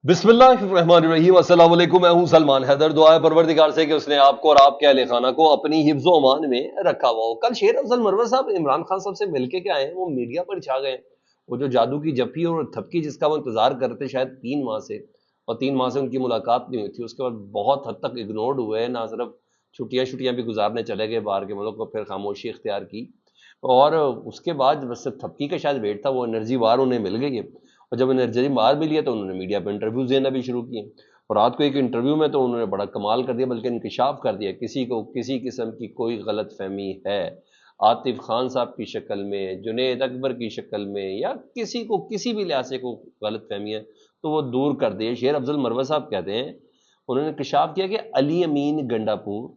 बिस्मिल्लाहिर्रहमानिर्रहीम। अस्सलाम वालेकुम। मैं हूं सलमान हैदर। दुआ है परवरदिगार से कि उसने आपको और आपके अहले खाना को अपनी हिफ्ज़ व अमान में रखा हुआ हो। कल शेर अफजल मरवत साहब इमरान खान साहब से मिलके के आए हैं, वो मीडिया पर छा गए। वो जो जादू की जप्पी और थपकी जिसका वो इंतजार करते शायद 3 माह से, और 3 माह से उनकी मुलाकात नहीं हुई थी, उसके बाद बहुत हद तक इग्नोर्ड हुए। ना सिर्फ छुट्टियां छुट्टियां भी गुजारने चले गए बाहर के मुल्क को, फिर खामोशी इख्तियार की। और उसके बाद बस थपकी का शायद वेट था, वो एनर्जी बार उन्हें मिल गई है। और जब एनर्जी बाहर मिली है तो उन्होंने मीडिया पर इंटरव्यूज देना भी शुरू किए। और रात को एक इंटरव्यू में तो उन्होंने बड़ा कमाल कर दिया, बल्कि इंकशाफ कर दिया, किसी को किसी किस्म की कोई गलत फहमी है आतिफ खान साहब की शक्ल में, जुनेद अकबर की शक्ल में, या किसी को किसी भी लिहाज से को गलत फहमी है तो वो दूर कर दे। शेर अफजल मरवत साहब कहते हैं, उन्होंने इंकशाफ किया कि अली अमीन गंडापुर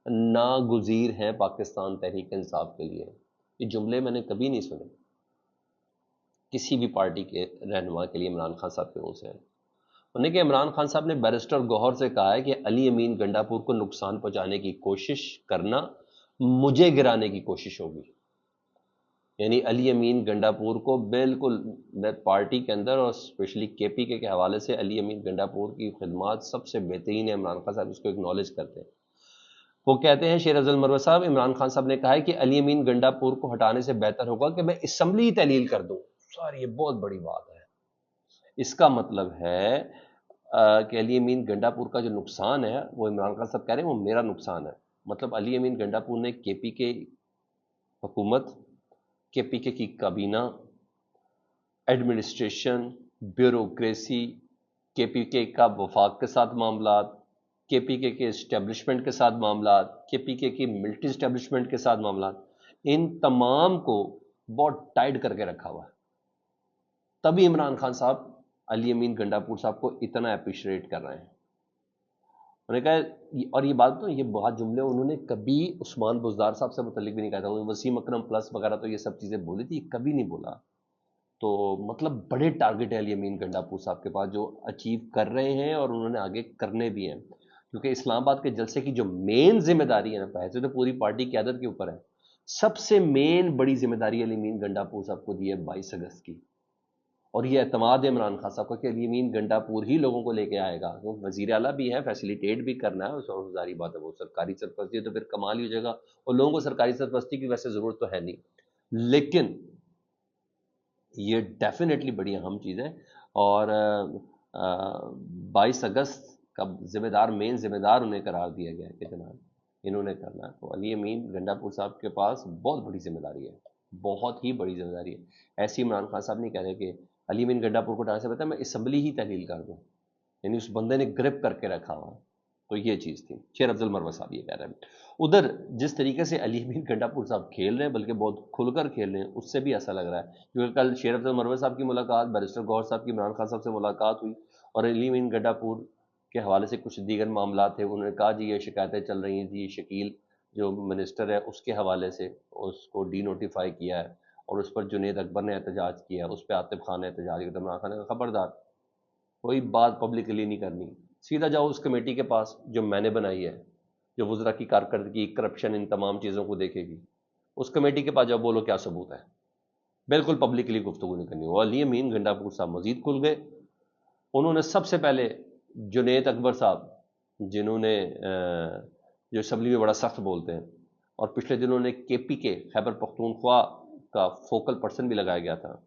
नागुजीर हैं पाकिस्तान तहरीक इंसाफ के लिए। ये जुमले मैंने कभी नहीं सुने किसी भी पार्टी के रहनुमा के लिए इमरान खान साहब के मुंह से। उन्होंने कि इमरान खान साहब ने बैरिस्टर गौहर से कहा है कि अली अमीन गंडापुर को नुकसान पहुंचाने की कोशिश करना मुझे गिराने की कोशिश होगी। यानी अली अमीन गंडापुर को बिल्कुल पार्टी के अंदर और स्पेशली केपीके के हवाले से अली अमीन गंडापुर की खिदमात सबसे बेहतरीन है। इमरान खान साहब इसको एक्नॉलेज करते हैं। वो कहते हैं, शेर अफजल मरवत साहब, इमरान खान साहब ने कहा है कि अली अमीन गंडापुर को हटाने से बेहतर होगा कि मैं असम्बली तहलील कर दूं। सर ये बहुत बड़ी बात है। इसका मतलब है कि अली अमीन गंडापुर का जो नुकसान है वो इमरान खान साहब कह रहे हैं वो मेरा नुकसान है। मतलब अली अमीन गंडापुर ने केपीके हुकूमत, केपीके की काबीना, एडमिनिस्ट्रेशन, ब्यूरोक्रेसी, केपीके का वफाक के साथ मामला, केपीके के इस्टेब्लिशमेंट के साथ मामला, केपीके की मिलिट्री इस्टेब्लिशमेंट के साथ मामला, इन तमाम को बहुत टाइट करके रखा हुआ है। तभी इमरान खान साहब अली अमीन गंडापुर साहब को इतना अप्रिशिएट कर रहे हैं। उन्होंने कहा, और ये बात तो ये बहुत जुमले उन्होंने कभी उस्मान बुज़दार साहब से मुतल्लिक भी नहीं कहा था। वसीम अकरम प्लस वगैरह तो ये सब चीज़ें बोली थी, कभी नहीं बोला। तो मतलब बड़े टारगेट है अली अमीन गंडापुर साहब के पास जो अचीव कर रहे हैं और उन्होंने आगे करने भी हैं। क्योंकि इस्लामाबाद के जलसे की जो मेन जिम्मेदारी है ना, पैसे तो पूरी पार्टी की आदत के ऊपर है, सबसे मेन बड़ी जिम्मेदारी अली अमीन गंडापुर साहब को दी है 22 अगस्त की। और ये एतमाद है इमरान खान साहब को कि अली अमीन गंडापुर ही लोगों को लेके आएगा। वो वजीर आला भी है, फैसिलिटेट भी करना है, और जारी बात है वो सरकारी सरपरस्ती है तो फिर कमाल ही हो जाएगा। और लोगों को सरकारी सरपरस्ती की वैसे ज़रूरत तो है नहीं, लेकिन ये डेफिनेटली बड़ी अहम चीज़ है। और 22 अगस्त का जिम्मेदार, मेन जिम्मेदार उन्हें करार दिया गया है कि जनाब इन्होंने करना है। तो अली अमीन गंडापुर साहब के पास बहुत बड़ी जिम्मेदारी है, बहुत ही बड़ी जिम्मेदारी है। ऐसी इमरान खान साहब नहीं कह रहे कि अली अमीन गंडापुर को हटाने से बेहतर मैं असम्बली ही तहलील कर दूँ। यानी उस बंदे ने ग्रिप करके रखा हुआ। तो ये चीज़ थी। शेर अफजल मरवत साहब ये कह रहे हैं। उधर जिस तरीके से अली अमीन गंडापुर साहब खेल रहे हैं, बल्कि बहुत खुलकर खेल रहे हैं, उससे भी ऐसा लग रहा है। क्योंकि कल शेर अफजल मरवत साहब की मुलाकात, बैरिस्टर गौहर साहब की इमरान खान साहब से मुलाकात हुई, और अली अमीन गंडापुर के हवाले से कुछ दीगर मामला थे। उन्होंने कहा जी ये शिकायतें चल रही हैं जी, शकील जो मिनिस्टर है उसके हवाले से उसको डी नोटिफाई किया है, और उस पर जुनेद अकबर ने एहतजाज किया, उस पर आतिफ खान ने एहतजाज किया। तो इमरान खान ने कहा खबरदार कोई बात पब्लिकली नहीं करनी, सीधा जाओ उस कमेटी के पास जो मैंने बनाई है, जो वज़रा की कारकर्दगी, करप्शन, इन तमाम चीज़ों को देखेगी। उस कमेटी के पास जाओ, बोलो क्या सबूत है। बिल्कुल पब्लिकली गुफ्तगू नहीं करनी। और अली अमीन गंडापुर साहब मजीद खुल गए। उन्होंने सबसे पहले जुनेद अकबर साहब, जिन्होंने जो असम्बली में बड़ा सख्त बोलते हैं, और पिछले दिनों ने केपी के खैबर पख्तूनख्वा का फोकल पर्सन भी लगाया गया था,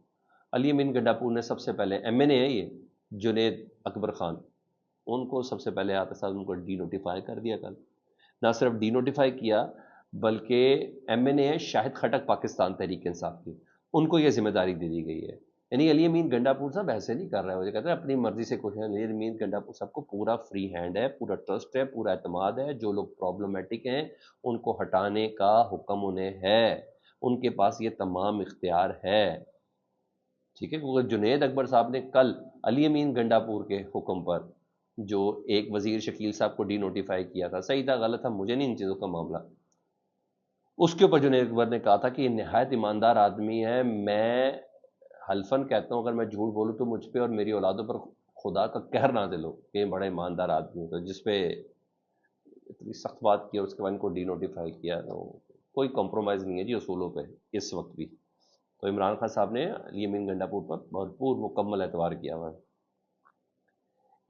अली अमीन गंडापुर ने सबसे पहले, एमएनए है ये, जुनेद अकबर खान, उनको सबसे पहले आते साथ उनको डी नोटिफाई कर दिया कल। ना सिर्फ डी नोटिफाई किया, बल्कि एमएनए है शाहिद खटक पाकिस्तान तहरीक इंसाफ की, उनको यह जिम्मेदारी दे दी गई है। यानी अली अमीन गंडापुर साहब ऐसे नहीं कर रहे हैं, वो कहते हैं अपनी मर्जी से कुछ है। अली अमीन गंडापुर साहब को पूरा फ्री हैंड है, पूरा ट्रस्ट है, पूरा एतमाद है। जो लोग प्रॉब्लमेटिक हैं उनको हटाने का हुक्म उन्हें है, उनके पास ये तमाम इख्तियार है। ठीक है, क्योंकि जुनेद अकबर साहब ने कल अली अमीन गंडापुर के हुक्म पर जो एक वजीर शकील साहब को डी नोटिफाई किया था, सही था गलत था मुझे नहीं इन चीज़ों का मामला, उसके ऊपर जुनेद अकबर ने कहा था कि ये नहायत ईमानदार आदमी है। मैं हल्फन कहता हूँ, अगर मैं झूठ बोलूँ तो मुझ पे और मेरी औलादों पर खुदा का कहर नाजिल हो कि ये बड़ा ईमानदार आदमी है। तो जिसपे इतनी सख्त बात की और उसके बाद इनको डी नोटिफाई किया, तो कोई कॉम्प्रोमाइज़ नहीं है जी असूलों पे इस वक्त भी। तो इमरान खान साहब ने अली अमीन गंडापुर पर भरपूर मुकम्मल एतवार किया हुआ है।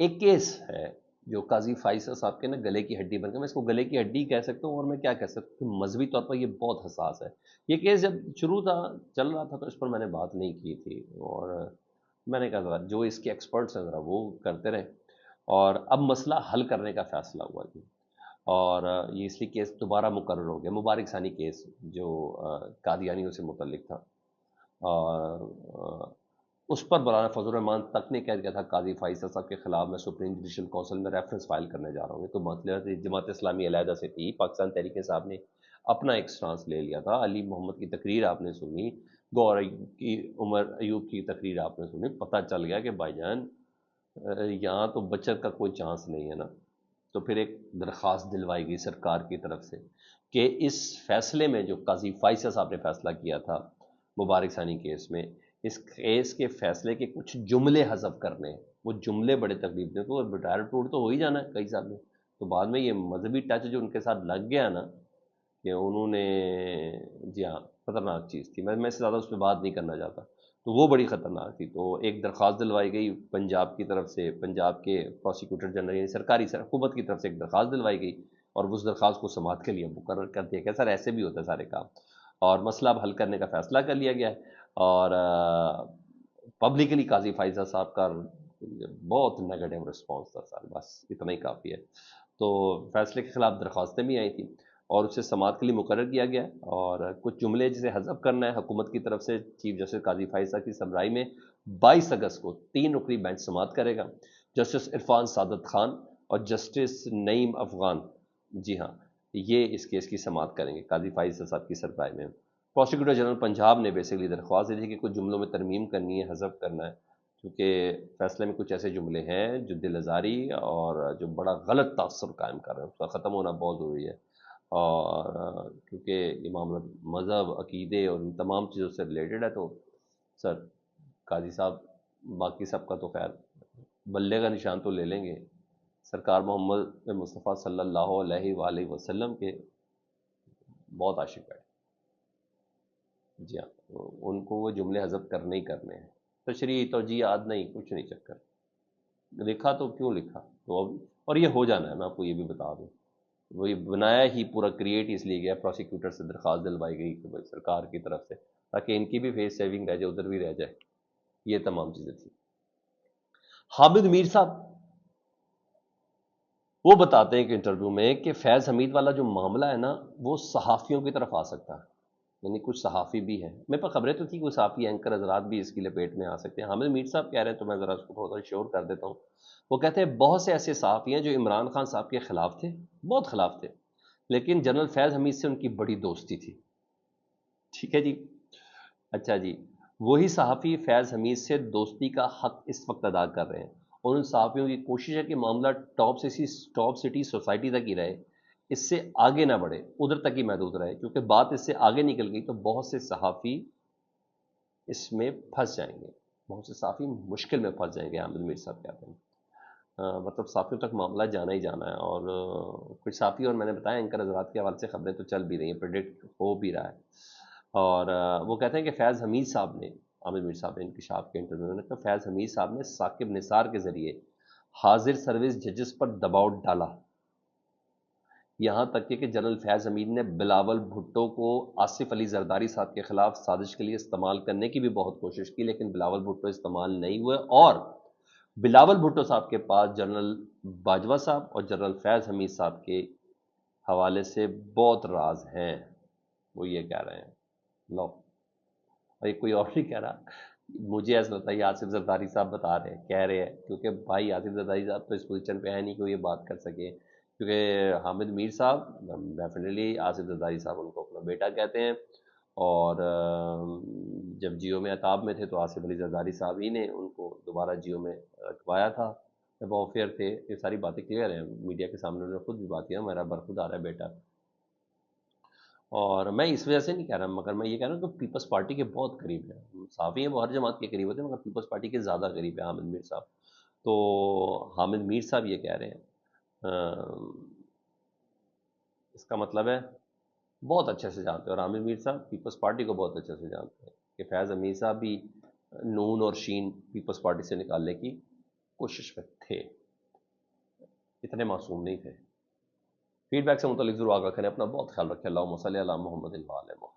ایک کیس ہے جو قاضی فائصہ صاحب کے نا گلے کی ہڈی بن کے، میں اس کو گلے کی ہڈی کہہ سکتا ہوں، اور میں کیا کہہ سکتا ہوں، مذہبی طور پر یہ بہت حساس ہے۔ یہ کیس جب شروع تھا، چل رہا تھا، تو اس پر میں نے بات نہیں کی تھی، اور میں نے کہا ذرا جو اس کے ایکسپرٹس ہیں ذرا وہ کرتے رہے، اور اب مسئلہ حل کرنے کا فیصلہ ہوا جی۔ اور یہ اس لیے کیس دوبارہ مقرر ہو گیا، مبارک ثانی کیس جو قادیانیوں سے متعلق تھا، اور اس پر مولانا فضل الرحمان تک نے کہہ دیا تھا قاضی فائصہ صاحب کے خلاف میں سپریم جوڈیشل کونسل میں ریفرنس فائل کرنے جا رہا ہوں۔ یہ تو مطلب جماعت اسلامی علیحدہ سے تھی، پاکستان تحریک صاحب نے اپنا ایک سٹانس لے لیا تھا، علی محمد کی تقریر آپ نے سنی، گور کی عمر ایوب کی تقریر آپ نے سنی، پتہ چل گیا کہ بھائی جان یہاں تو بچت کا کوئی چانس نہیں ہے نا۔ تو پھر ایک درخواست دلوائی گئی سرکار کی طرف سے کہ اس فیصلے میں جو قاضی فائصہ صاحب نے فیصلہ کیا تھا مبارک ثانی کیس میں، اس کیس کے فیصلے کے کچھ جملے حذف کرنے ہیں۔ وہ جملے بڑے تکلیف دے، تو ریٹائر ٹور تو ہو ہی جانا ہے کئی سال میں، تو بعد میں یہ مذہبی ٹچ جو ان کے ساتھ لگ گیا نا، کہ انہوں نے، جی ہاں، خطرناک چیز تھی، میں سے زیادہ اس پہ بات نہیں کرنا چاہتا، تو وہ بڑی خطرناک تھی۔ تو ایک درخواست دلوائی گئی پنجاب کی طرف سے، پنجاب کے پروسیکیوٹر جنرل یعنی سرکاری حکومت کی طرف سے ایک درخواست دلوائی گئی، اور اس درخواست کو سماعت کے لیے مقرر کر دیا کہ سر ایسے بھی ہوتا ہے سارے کام، اور مسئلہ اب حل کرنے کا فیصلہ کر لیا گیا ہے۔ اور پبلکلی قاضی فائزہ صاحب کا بہت نیگیٹو رسپانس تھا سر، بس اتنا ہی کافی ہے۔ تو فیصلے کے خلاف درخواستیں بھی آئی تھیں، اور اسے سماعت کے لیے مقرر کیا گیا، اور کچھ جملے جسے حذف کرنا ہے حکومت کی طرف سے، چیف جسٹس قاضی فائزہ کی سربراہی میں 22 اگست کو 3 رکنی بینچ سماعت کرے گا۔ جسٹس عرفان سعادت خان اور جسٹس نعیم افغان، جی ہاں، یہ اس کیس کی سماعت کریں گے قاضی فائزہ صاحب کی سربراہی میں۔ پروسیکیوٹر جنرل پنجاب نے بیسیکلی درخواست دی تھی کہ کچھ جملوں میں ترمیم کرنی ہے، حذف کرنا ہے، کیونکہ فیصلے میں کچھ ایسے جملے ہیں جو دل آزاری اور جو بڑا غلط تاثر قائم کر رہے ہیں، اس کا ختم ہونا بہت ضروری ہے۔ اور کیونکہ یہ معاملہ مذہب، عقیدے اور ان تمام چیزوں سے ریلیٹڈ ہے، تو سر قاضی صاحب باقی سب کا تو خیر بلے کا نشان تو لے لیں گے، سرکار محمد مصطفیٰ صلی اللہ علیہ وآلہ وسلم کے بہت عاشق ہے، جی ہاں، ان کو وہ جملے حذف کرنے ہی کرنے ہیں، تشریح توجیہات نہیں، کچھ نہیں چکر، لکھا تو کیوں لکھا، تو اب اور یہ ہو جانا ہے، میں آپ کو یہ بھی بتا دوں، وہی بنایا ہی پورا کریٹ اس لیے گیا، پروسیکیوٹر سے درخواست دلوائی گئی کہ بھائی سرکار کی طرف سے، تاکہ ان کی بھی فیس سیونگ رہ جائے، ادھر بھی رہ جائے، یہ تمام چیزیں تھیں۔ حامد میر صاحب وہ بتاتے ہیں کہ انٹرویو میں کہ فیض حمید والا جو معاملہ ہے نا، وہ صحافیوں کی طرف آ سکتا ہے، یعنی کچھ صحافی بھی ہیں، میرے پاس خبریں تو تھی کہ صحافی اینکر حضرات بھی اس کی لپیٹ میں آ سکتے ہیں۔ حامد میر صاحب کہہ رہے ہیں، تو میں ذرا اس کو تھوڑا سا شور کر دیتا ہوں۔ وہ کہتے ہیں بہت سے ایسے صحافی ہیں جو عمران خان صاحب کے خلاف تھے، بہت خلاف تھے، لیکن جنرل فیض حمید سے ان کی بڑی دوستی تھی۔ ٹھیک ہے جی، اچھا جی، وہی صحافی فیض حمید سے دوستی کا حق اس وقت ادا کر رہے ہیں، اور ان صحافیوں کی کوشش ہے کہ معاملہ ٹاپ سٹی سوسائٹی تک ہی رہے، اس سے آگے نہ بڑھے، ادھر تک ہی محدود رہے، کیونکہ بات اس سے آگے نکل گئی تو بہت سے صحافی اس میں پھنس جائیں گے، بہت سے صحافی مشکل میں پھنس جائیں گے، حامد میر صاحب کہتے ہیں۔ مطلب صحافیوں تک معاملہ جانا ہی جانا ہے، اور کچھ صحافی، اور میں نے بتایا اینکر حضرات کے حوالے سے خبریں تو چل بھی رہی ہیں، پریڈکٹ ہو بھی رہا ہے، اور وہ کہتے ہیں کہ فیض حمید صاحب نے، عامر میر صاحب نے انکشاف کے انٹرویو میں کہا فیض حمید صاحب نے ثاقب نثار کے ذریعے حاضر سروس ججز پر دباؤ ڈالا، یہاں تک کہ جنرل فیض حمید نے بلاول بھٹو کو آصف علی زرداری صاحب کے خلاف سازش کے لیے استعمال کرنے کی بھی بہت کوشش کی، لیکن بلاول بھٹو استعمال نہیں ہوئے، اور بلاول بھٹو صاحب کے پاس جنرل باجوہ صاحب اور جنرل فیض حمید صاحب کے حوالے سے بہت راز ہیں، وہ یہ کہہ رہے ہیں، لو، اور یہ کوئی اور نہیں کہہ رہا، مجھے ایسا لگتا ہے یہ آصف زرداری صاحب بتا رہے ہیں، کہہ رہے ہیں، کیونکہ بھائی آصف زرداری صاحب تو اس پوزیشن پہ ہے نہیں کہ وہ یہ بات کر سکے، کیونکہ حامد میر صاحب ڈیفینیٹلی آصف زرداری صاحب ان کو اپنا بیٹا کہتے ہیں، اور جب جیو میں عطاب میں تھے تو آصف علی زرداری صاحب ہی نے ان کو دوبارہ جیو میں رکھوایا تھا جب آفیئر تھے، یہ ساری باتیں کلیئر ہیں میڈیا کے سامنے، انہوں نے خود بھی بات کیا، میرا برخود آ رہا ہے بیٹا، اور میں اس وجہ سے نہیں کہہ رہا، مگر میں یہ کہہ رہا ہوں کہ پیپلز پارٹی کے بہت قریب ہے، صحافی ہیں وہ ہر جماعت کے قریب ہوتے ہیں، مگر پیپلز پارٹی کے زیادہ قریب ہے حامد میر صاحب، تو حامد میر صاحب یہ کہہ رہے ہیں، اس کا مطلب ہے بہت اچھے سے جانتے ہیں، اور عامر میر صاحب پیپلز پارٹی کو بہت اچھے سے جانتے ہیں کہ فیض امیر صاحب بھی نون اور شین پیپلز پارٹی سے نکالنے کی کوشش میں تھے۔ اتنے معصوم نہیں تھے. فیڈ بیک سے متعلق ضرور آگاہ کریں. اپنا بہت خیال رکھیں. اللہم صلی علی محمد وعلی محمد.